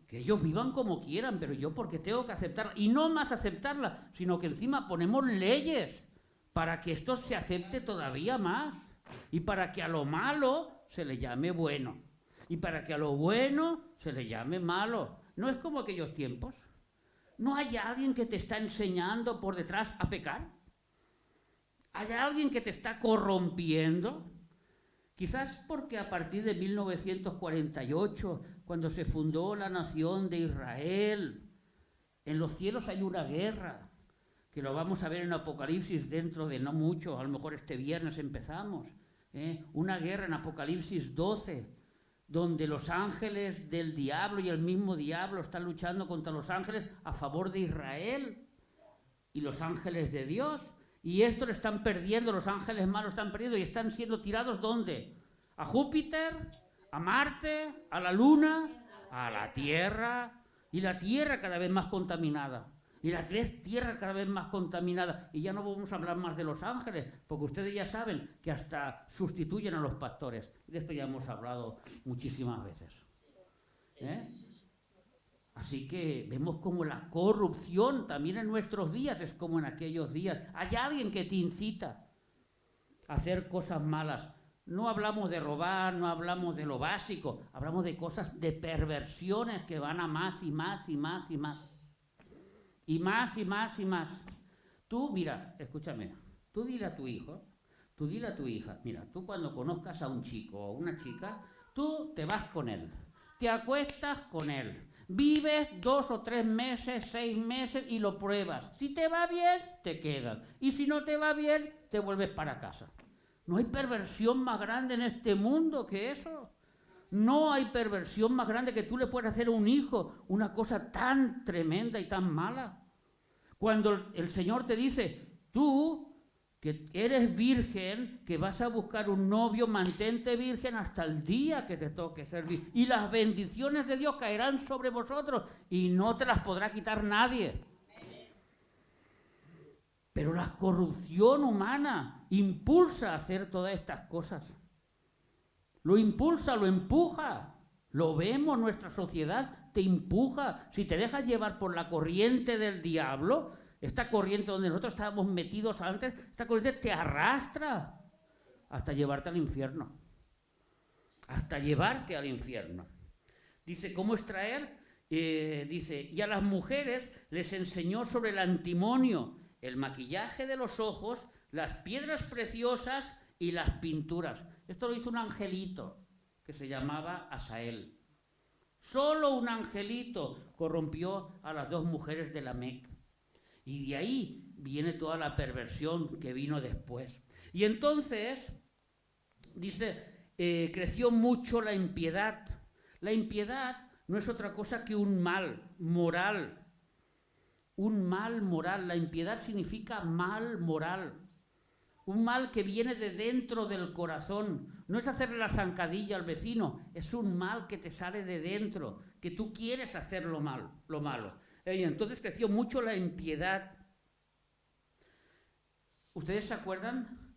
Que ellos vivan como quieran, pero yo porque tengo que aceptarla. Y no más aceptarla, sino que encima ponemos leyes para que esto se acepte todavía más. Y para que a lo malo se le llame bueno. Y para que a lo bueno se le llame malo. ¿No es como aquellos tiempos? ¿No hay alguien que te está enseñando por detrás a pecar? ¿Hay alguien que te está corrompiendo? Quizás porque a partir de 1948, cuando se fundó la nación de Israel, en los cielos hay una guerra, que lo vamos a ver en Apocalipsis dentro de no mucho, a lo mejor este viernes empezamos, una guerra en Apocalipsis 12, donde los ángeles del diablo y el mismo diablo están luchando contra los ángeles a favor de Israel y los ángeles de Dios. Y esto lo están perdiendo, los ángeles malos están perdiendo y están siendo tirados ¿dónde? ¿A Júpiter? ¿A Marte? ¿A la Luna? a la tierra, y la tierra cada vez más contaminada. Y la tierra cada vez más contaminada. Y ya no vamos a hablar más de los ángeles, porque ustedes ya saben que hasta sustituyen a los pastores. De esto ya hemos hablado muchísimas veces. Así que vemos como la corrupción también en nuestros días es como en aquellos días. Hay alguien que te incita a hacer cosas malas. No hablamos de robar, no hablamos de lo básico, hablamos de cosas, de perversiones que van a más y más y más y más. Y más y más y más. Tú, mira, escúchame, tú dile a tu hijo, tú dile a tu hija, mira, tú cuando conozcas a un chico o una chica, tú te vas con él, te acuestas con él, vives 2 o 3 meses, 6 meses y lo pruebas. Si te va bien, te quedas. Y si no te va bien, te vuelves para casa. No hay perversión más grande en este mundo que eso. No hay perversión más grande que tú le puedas hacer a un hijo una cosa tan tremenda y tan mala. Cuando el Señor te dice, tú que eres virgen, que vas a buscar un novio, mantente virgen hasta el día que te toque servir. Y las bendiciones de Dios caerán sobre vosotros y no te las podrá quitar nadie. Pero la corrupción humana impulsa a hacer todas estas cosas. Lo impulsa, lo empuja. Lo vemos, nuestra sociedad te empuja. Si te dejas llevar por la corriente del diablo, esta corriente donde nosotros estábamos metidos antes, esta corriente te arrastra hasta llevarte al infierno. Hasta llevarte al infierno. Dice, ¿cómo extraer? Dice, y a las mujeres les enseñó sobre el antimonio, el maquillaje de los ojos, las piedras preciosas y las pinturas. Esto lo hizo un angelito que se llamaba Asael. Solo un angelito corrompió a las 2 mujeres de Lamec. Y de ahí viene toda la perversión que vino después. Y entonces, dice, creció mucho la impiedad. La impiedad no es otra cosa que un mal moral. Un mal moral. La impiedad significa mal moral. Un mal que viene de dentro del corazón. No es hacerle la zancadilla al vecino, es un mal que te sale de dentro, que tú quieres hacer lo malo. Y entonces creció mucho la impiedad. ¿Ustedes se acuerdan?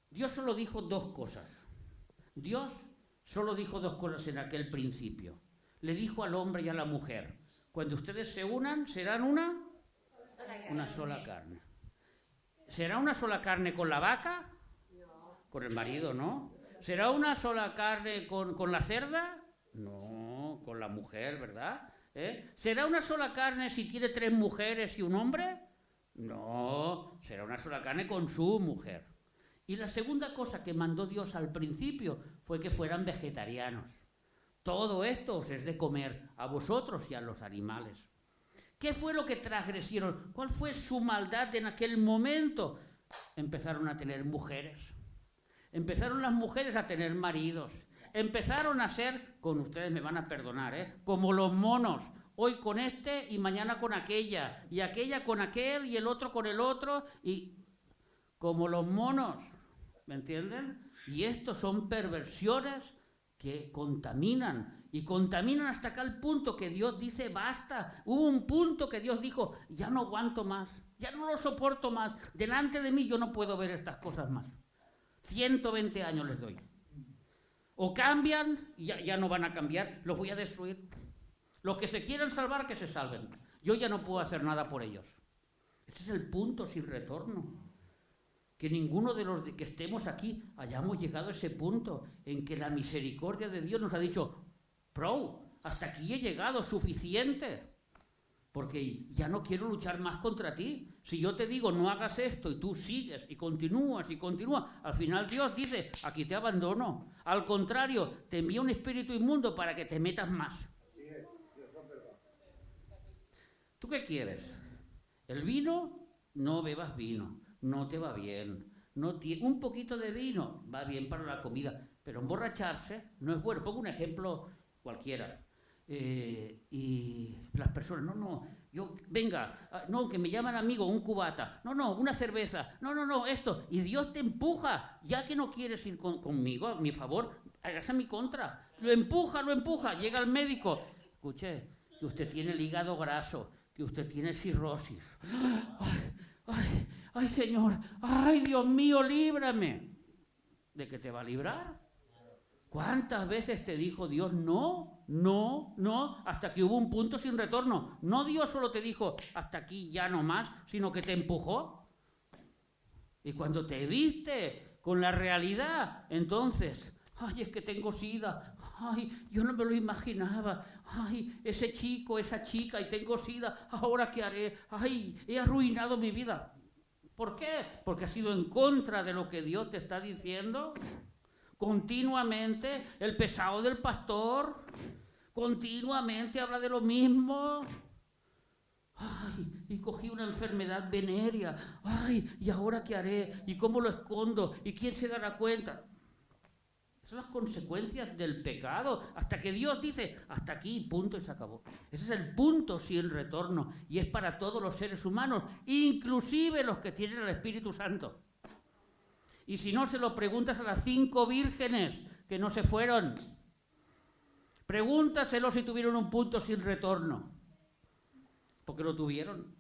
Dios solo dijo 2 cosas. Dios solo dijo 2 cosas en aquel principio. Le dijo al hombre y a la mujer, cuando ustedes se unan, serán una sola carne. ¿Será una sola carne con la vaca? No. Con el marido, ¿no? ¿Será una sola carne con la cerda? No, con la mujer, ¿verdad? ¿Será una sola carne si tiene 3 mujeres y un hombre? No, será una sola carne con su mujer. Y la segunda cosa que mandó Dios al principio fue que fueran vegetarianos. Todo esto os es de comer a vosotros y a los animales. ¿Qué fue lo que transgresieron? ¿Cuál fue su maldad en aquel momento? Empezaron a tener mujeres. Empezaron las mujeres a tener maridos. Empezaron a ser, con ustedes me van a perdonar, como los monos. Hoy con este y mañana con aquella. Y aquella con aquel y el otro con el otro. Y como los monos. ¿Me entienden? Y estos son perversiones que contaminan. Y contaminan hasta acá el punto que Dios dice basta. Hubo un punto que Dios dijo, ya no aguanto más, ya no lo soporto más. Delante de mí yo no puedo ver estas cosas más. 120 años les doy. O cambian, y ya no van a cambiar, los voy a destruir. Los que se quieran salvar, que se salven. Yo ya no puedo hacer nada por ellos. Ese es el punto sin retorno. Que ninguno de los que estemos aquí hayamos llegado a ese punto en que la misericordia de Dios nos ha dicho, hasta aquí he llegado, suficiente. Porque ya no quiero luchar más contra ti. Si yo te digo no hagas esto y tú sigues y continúas, al final Dios dice, aquí te abandono. Al contrario, te envía un espíritu inmundo para que te metas más. ¿Tú qué quieres? ¿El vino? No bebas vino, no te va bien. Un poquito de vino va bien para la comida, pero emborracharse no es bueno. Pongo un ejemplo cualquiera. Y las personas, que me llaman amigo, un cubata, una cerveza, esto, y Dios te empuja, ya que no quieres ir conmigo, a mi favor, hágase a mi contra, lo empuja, llega al médico, escuche, que usted tiene el hígado graso, que usted tiene cirrosis. Ay, Señor, ay, Dios mío, líbrame. ¿De qué te va a librar? ¿Cuántas veces te dijo Dios no, no, no? Hasta que hubo un punto sin retorno. No Dios solo te dijo hasta aquí, ya no más, sino que te empujó. Y cuando te viste con la realidad, entonces, ay, es que tengo sida. Ay, yo no me lo imaginaba. Ay, ese chico, esa chica, y tengo sida. ¿Ahora qué haré? Ay, he arruinado mi vida. ¿Por qué? Porque has ido en contra de lo que Dios te está diciendo. Continuamente el pesado del pastor, continuamente habla de lo mismo. Ay, y cogí una enfermedad venérea. Ay, ¿y ahora qué haré? ¿Y cómo lo escondo? ¿Y quién se dará cuenta? Son las consecuencias del pecado. Hasta que Dios dice, hasta aquí, punto, y se acabó. Ese es el punto sin retorno. Y es para todos los seres humanos, inclusive los que tienen el Espíritu Santo. Y si no, se lo preguntas a las 5 vírgenes que no se fueron. Pregúntaselo si tuvieron un punto sin retorno. Porque lo tuvieron.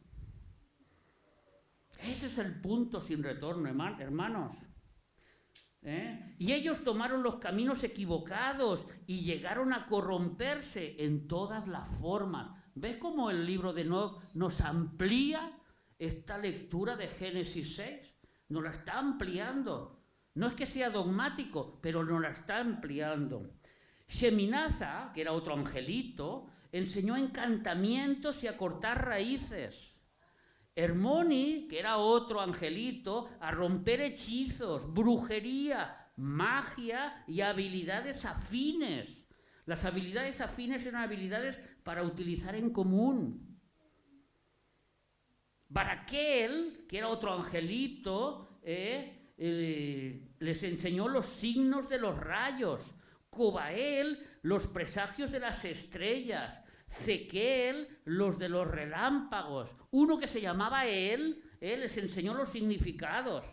Ese es el punto sin retorno, hermanos. Y ellos tomaron los caminos equivocados y llegaron a corromperse en todas las formas. ¿Ves cómo el libro de Enoc nos amplía esta lectura de Génesis 6? Nos la está ampliando. No es que sea dogmático, pero nos la está ampliando. Sheminaza, que era otro angelito, enseñó encantamientos y a cortar raíces. Hermoni, que era otro angelito, a romper hechizos, brujería, magia y habilidades afines. Las habilidades afines eran habilidades para utilizar en común. Baraquel, que era otro angelito, les enseñó los signos de los rayos. Cobael, los presagios de las estrellas. Zequel, los de los relámpagos. Uno que se llamaba él les enseñó los significados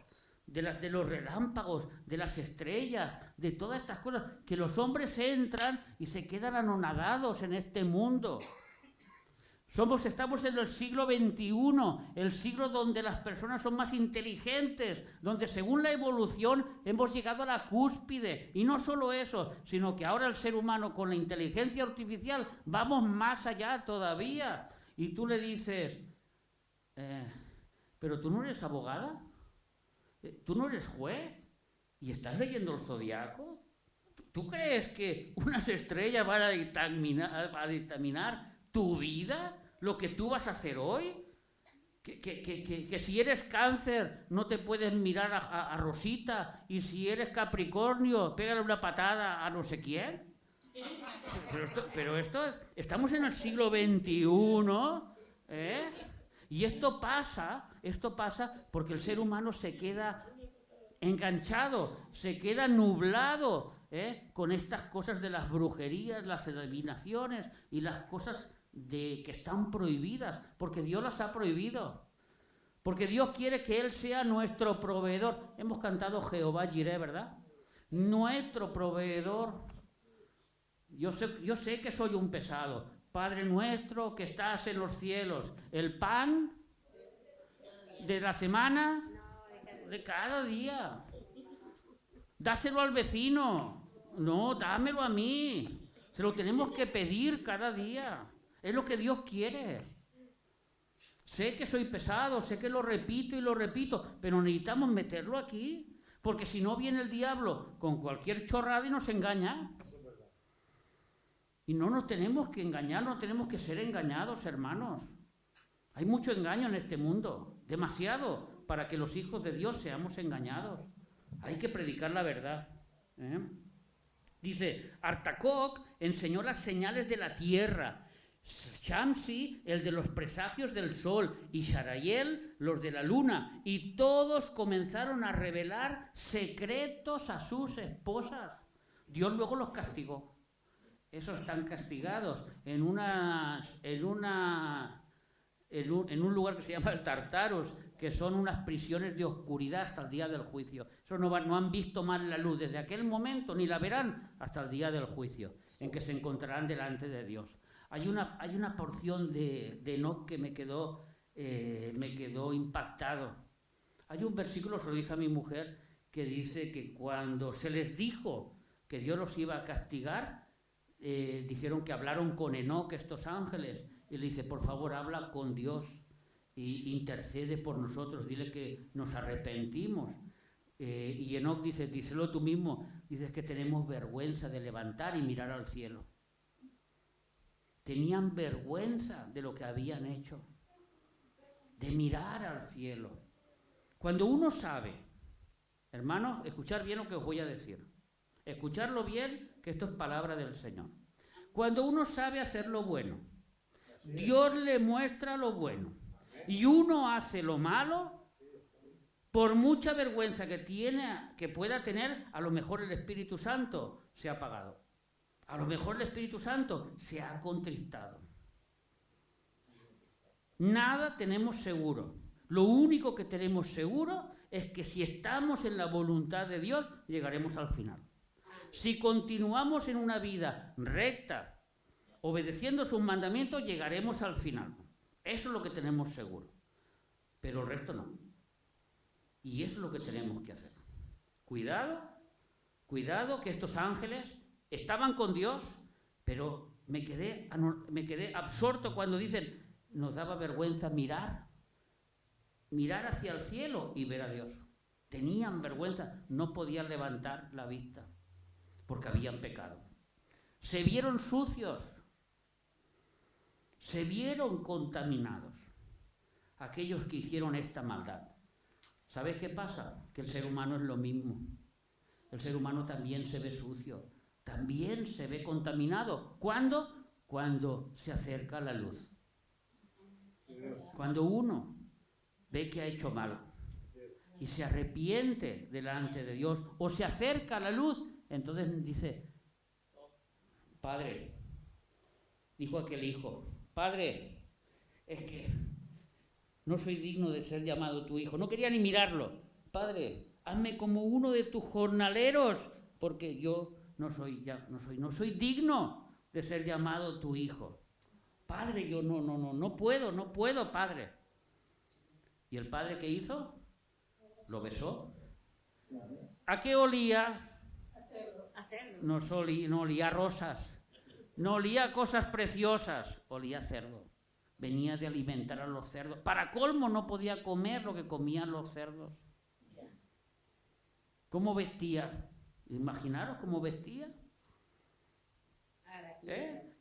de los relámpagos, de las estrellas, de todas estas cosas, que los hombres entran y se quedan anonadados en este mundo. Estamos en el siglo XXI, el siglo donde las personas son más inteligentes, donde según la evolución hemos llegado a la cúspide. Y no solo eso, sino que ahora el ser humano con la inteligencia artificial vamos más allá todavía. Y tú le dices, ¿pero tú no eres abogada? ¿Tú no eres juez? ¿Y estás leyendo el zodiaco? ¿Tú crees que unas estrellas van a dictaminar tu vida? ¿Lo que tú vas a hacer hoy? Que si eres Cáncer no te puedes mirar a Rosita, y si eres Capricornio pégale una patada a no sé quién. Pero esto estamos en el siglo XXI, y esto pasa porque el ser humano se queda enganchado, se queda nublado con estas cosas de las brujerías, las adivinaciones y las cosas que están prohibidas, porque Dios las ha prohibido, porque Dios quiere que Él sea nuestro proveedor. Hemos cantado Jehová Jireh, ¿verdad? Nuestro proveedor. Yo sé que soy un pesado. Padre nuestro que estás en los cielos, el pan de la semana, de cada día, dáselo al vecino, no, dámelo a mí, se lo tenemos que pedir cada día. Es lo que Dios quiere. Sé que soy pesado, sé que lo repito, pero necesitamos meterlo aquí, porque si no viene el diablo con cualquier chorrada y nos engaña. Y no nos tenemos que engañar, no tenemos que ser engañados, hermanos. Hay mucho engaño en este mundo, demasiado, para que los hijos de Dios seamos engañados. Hay que predicar la verdad. Dice, Artacoc enseñó las señales de la tierra, Shamsi, el de los presagios del sol, y Sharayel, los de la luna, y todos comenzaron a revelar secretos a sus esposas. Dios luego los castigó. Esos están castigados en un lugar que se llama el Tartarus, que son unas prisiones de oscuridad hasta el día del juicio. Eso no han visto más la luz desde aquel momento, ni la verán hasta el día del juicio, en que se encontrarán delante de Dios. Hay una porción de Enoc que me quedó impactado. Hay un versículo, se lo dije a mi mujer, que dice que cuando se les dijo que Dios los iba a castigar, dijeron que hablaron con Enoc estos ángeles, y le dice, por favor, habla con Dios y intercede por nosotros, dile que nos arrepentimos. Y Enoc dice, díselo tú mismo, dices que tenemos vergüenza de levantar y mirar al cielo. Tenían vergüenza de lo que habían hecho, de mirar al cielo. Cuando uno sabe, hermanos, escuchar bien lo que os voy a decir, escucharlo bien, que esto es palabra del Señor. Cuando uno sabe hacer lo bueno, Dios le muestra lo bueno, y uno hace lo malo, por mucha vergüenza que pueda tener, a lo mejor el Espíritu Santo se ha apagado. A lo mejor el Espíritu Santo se ha contristado. Nada tenemos seguro. Lo único que tenemos seguro es que si estamos en la voluntad de Dios, llegaremos al final. Si continuamos en una vida recta, obedeciendo sus mandamientos, llegaremos al final. Eso es lo que tenemos seguro. Pero el resto no. Y eso es lo que tenemos que hacer. Cuidado, que estos ángeles estaban con Dios, pero me quedé absorto cuando dicen, nos daba vergüenza mirar hacia el cielo y ver a Dios. Tenían vergüenza, no podían levantar la vista, porque habían pecado. Se vieron sucios, se vieron contaminados, aquellos que hicieron esta maldad. ¿Sabes qué pasa? Que el ser humano es lo mismo. El ser humano también se ve sucio, también se ve contaminado. ¿Cuándo? Cuando se acerca la luz. Cuando uno ve que ha hecho mal y se arrepiente delante de Dios o se acerca a la luz, entonces dice, Padre, dijo aquel hijo, Padre, es que no soy digno de ser llamado tu hijo. No quería ni mirarlo. Padre, hazme como uno de tus jornaleros, porque yo no soy digno de ser llamado tu hijo. Padre, yo no puedo, Padre. ¿Y el padre qué hizo? Lo besó. ¿A qué olía? A cerdo. No olía a rosas, no olía a cosas preciosas, olía a cerdo. Venía de alimentar a los cerdos. Para colmo, no podía comer lo que comían los cerdos. ¿Cómo vestía? Imaginaros cómo vestía.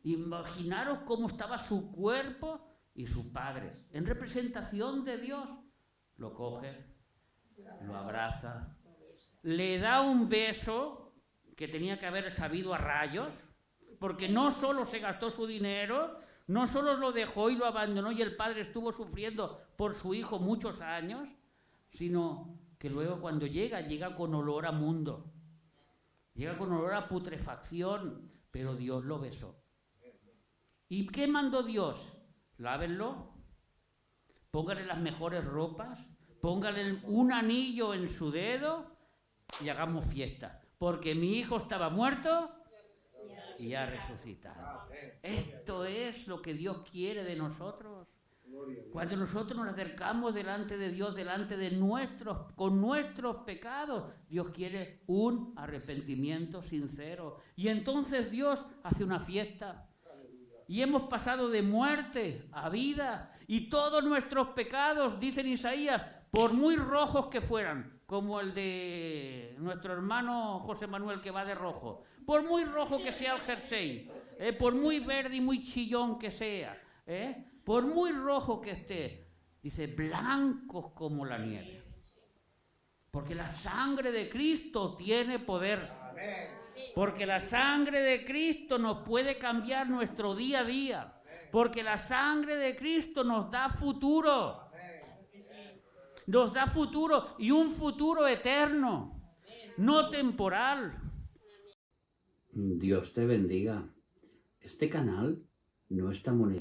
Imaginaros cómo estaba su cuerpo y su padre. En representación de Dios, lo coge, lo abraza, le da un beso que tenía que haber sabido a rayos, porque no solo se gastó su dinero, no solo lo dejó y lo abandonó y el padre estuvo sufriendo por su hijo muchos años, sino que luego cuando llega con olor a mundo, llega con olor a putrefacción, pero Dios lo besó. ¿Y qué mandó Dios? Lávenlo, póngale las mejores ropas, póngale un anillo en su dedo y hagamos fiesta, porque mi hijo estaba muerto y ha resucitado. Esto es lo que Dios quiere de nosotros. Cuando nosotros nos acercamos delante de Dios, con nuestros pecados, Dios quiere un arrepentimiento sincero. Y entonces Dios hace una fiesta. Y hemos pasado de muerte a vida. Y todos nuestros pecados, dice Isaías, por muy rojos que fueran, como el de nuestro hermano José Manuel que va de rojo, por muy rojo que sea el jersey, por muy verde y muy chillón que sea, por muy rojo que esté, dice, blancos como la nieve. Porque la sangre de Cristo tiene poder. Porque la sangre de Cristo nos puede cambiar nuestro día a día. Porque la sangre de Cristo nos da futuro. Nos da futuro y un futuro eterno, no temporal. Dios te bendiga. Este canal no está monetizado.